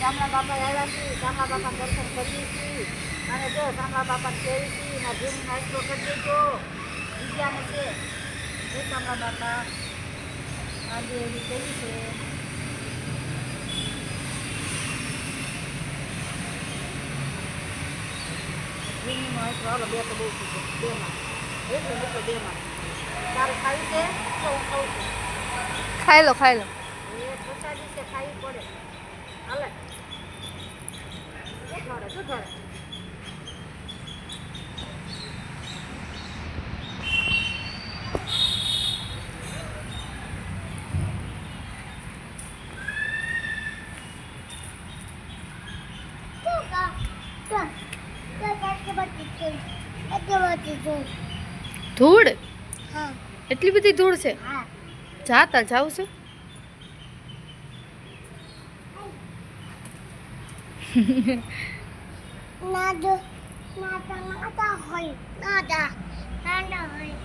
શામળા બાપા આવ્યા છીએ, શામળા બાપા દર્શન કરીએ છીએ અને જો શામળા બાપા કહેવી છીએ ને જેની નાસ્તો કરી દેજો બીજાને છે એ શામળા બાપા આજે એવી કેવી છે. જીની નાસ્તો હાલો બે તો બહુ છે બેમાં એટલે બેમાં તારે ખાવી છે તો હું ખાઉં છું. ખાઈ લો ખાઈ લો. એ પ્રસાદી છે ખાવી પડે હાલે શું કરે ધૂળ હા એટલી બધી ધૂળ છે. હા જાતા જાવ છે. નાદા હોય નાદા નાદા હોય